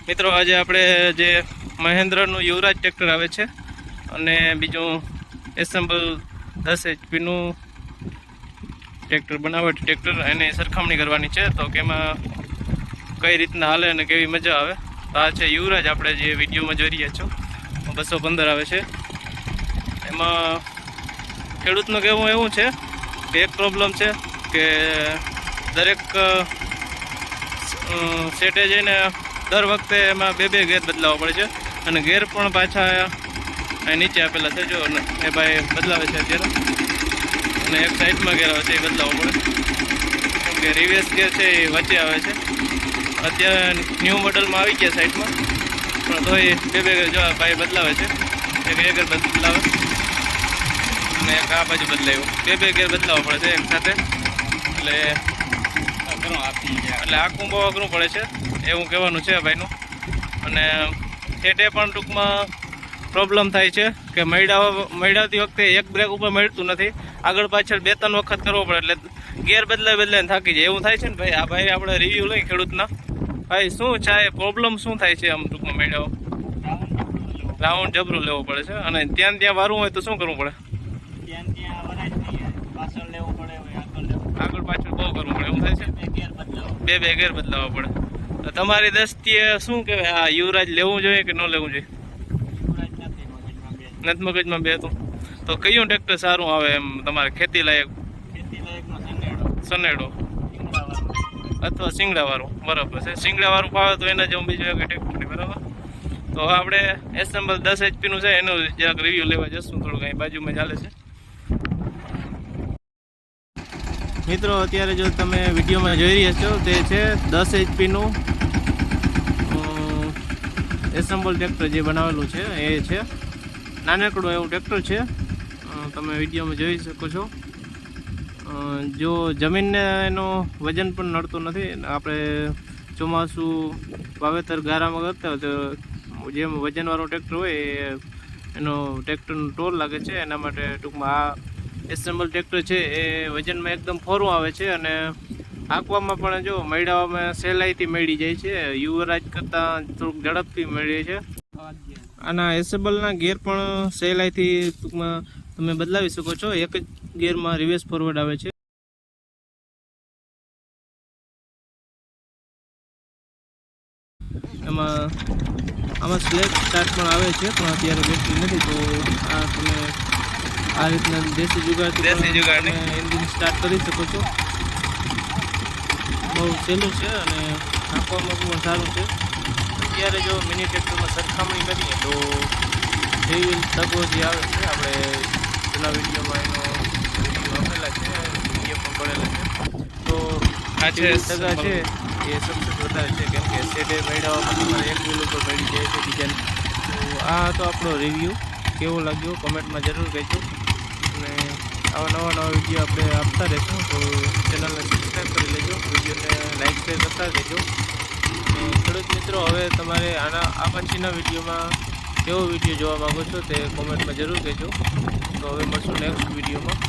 મિત્રો આજે આપણે જે મહેન્દ્રનું યુવરાજ ટ્રેક્ટર આવે છે અને બીજું એસેમ્બલ 10 HP ટ્રેક્ટર બનાવટ ટ્રેક્ટર એની સરખામણી કરવાની છે, તો કેમાં કઈ રીતના હાલે અને કેવી મજા આવે. તો આ છે યુવરાજ, આપણે જે વિડીયોમાં જોઈ રહ્યા છો 215 આવે છે. એમાં ખેડૂતનું કહેવું એવું છે કે એક પ્રોબ્લેમ છે કે દરેક સેટે જઈને દર વખતે એમાં બે ગેર બદલાવવા પડે છે અને ગેર પણ પાછા નીચે આપેલા છે. જો એ ભાઈ બદલાવે છે અત્યારે, અને એક સાઈડમાં ગેર આવે છે એ બદલાવવો પડે, કેમ કે રિવેર્સ ગેર છે એ વચ્ચે આવે છે. અત્યારે ન્યૂ મોડલમાં આવી ગયા સાઈડમાં, પણ તોય બે ગેર જો ભાઈ બદલાવે છે. એક એ ગેર બદલાવે અને એક આ બાજુ બદલાવ્યો, બે ગેર બદલાવવા પડે છે એક સાથે, એટલે આખું બહુ અઘરું પડે છે એવું કહેવાનું છે ભાઈનું. અને સેટે પણ ટૂંકમાં પ્રોબ્લેમ થાય છે કે મળાવતી વખતે એક બ્રેક ઉપર મળતું નથી, આગળ પાછળ 2-3 વખત કરવો પડે, એટલે ગેર બદલાઈને થાકી જાય એવું થાય છે ને ભાઈ. આ ભાઈ આપણે રિવ્યૂ લઈ ખેડૂતના, ભાઈ શું છે પ્રોબ્લેમ શું થાય છે આમ ટૂંકમાં મળાવો? રાઉન્ડ જબરું લેવો પડે છે અને ત્યાં વારવું હોય તો શું કરવું પડે? આગળ પાછળ બહુ કરવું પડે એવું થાય છે, બે ગેર બદલાવવા પડે. તો તમારી દ્રષ્ટિએ શું કહેવાય, આ યુવરાજ લેવું જોઈએ કે ન લેવું જોઈએ? નથી મગજમાં બે તો કયું ટ્રેક્ટર સારું આવે એમ તમારે ખેતી લાયક? સનેડો અથવા સિંગડાવાળું, બરાબર છે. સિંગડાવાળું ફાવે તો એના જેવું બીજું એક ટ્રેક્ટર નહીં, બરાબર. તો આપણે એસેમ્બલ 10 HP છે, એનું જરાક રિવ્યૂ લેવા જશું, થોડુંક અહીં બાજુમાં ચાલે છે. મિત્રો અત્યારે જો તમે વિડીયોમાં જોઈ રહ્યા છો તે છે 10 HP એસેમ્બલ ટ્રેક્ટર જે બનાવેલું છે એ છે. નાનકડું એવું ટ્રેક્ટર છે, તમે વિડીયોમાં જોઈ શકો છો. જો જમીનને એનું વજન પણ નડતું નથી. આપણે ચોમાસું વાવેતર ગારામાં કરતા હોય તો જેમ વજનવાળું ટ્રેક્ટર હોય એનો ટ્રેક્ટરનો ટોલ લાગે છે, એના માટે ટૂંકમાં આ એસેમ્બલ ટ્રેક્ટર છે એ વજનમાં એકદમ ફોરું આવે છે અને હાંકવામાં પણ જો મેળવવામાં સહેલાઈથી મેળી જાય છે. યુવરાજ કરતાં થોડુંક ઝડપથી મેળવે છે. આના એસેમ્બલના ગેર પણ સહેલાઈથી ટૂંકમાં તમે બદલાવી શકો છો. એક જ ગેરમાં રિવર્સ ફોરવર્ડ આવે છે. આમાં સ્લેપ સ્ટાર્ટ પણ આવે છે, પણ અત્યારે બેટરી નથી, તો આ તમે આ રીતના દેશી જુગાડ એન્જિન સ્ટાર્ટ કરી શકો છો. બહુ સહેલું છે અને નાખવામાં પણ સારું છે. અત્યારે જો મિની ટ્રેક્ટરમાં સરખામણી કરીએ તો જેવી તકો જે આવે છે, આપણે જૂના વિડીયોમાં એનો વિડીયો આપેલા છે, વિડીયો પણ પડેલા છે. તો આ જે તગા છે એ સબસે વધારે છે, કેમ કે સેટે મેળવવામાં તમારે એક વ્હીલ ઉપર મળી જાય છે ડિઝાઇન. તો આ હતો આપણો રિવ્યૂ, કેવો લાગ્યો કોમેન્ટમાં જરૂર કહેજો. અને આવા નવા વિડીયો આપણે આપતા રહીશું, તો ચેનલને સબસ્ક્રાઈબ કરી લેજો, વિડીયોને લાઈક શેર કરતા રહેજો. ખેડૂત મિત્રો, હવે તમારે આ પછીના વિડીયોમાં કેવો વિડીયો જોવા માગો છો તે કોમેન્ટમાં જરૂર કહેજો. તો હવે મળશું નેક્સ્ટ વિડીયોમાં.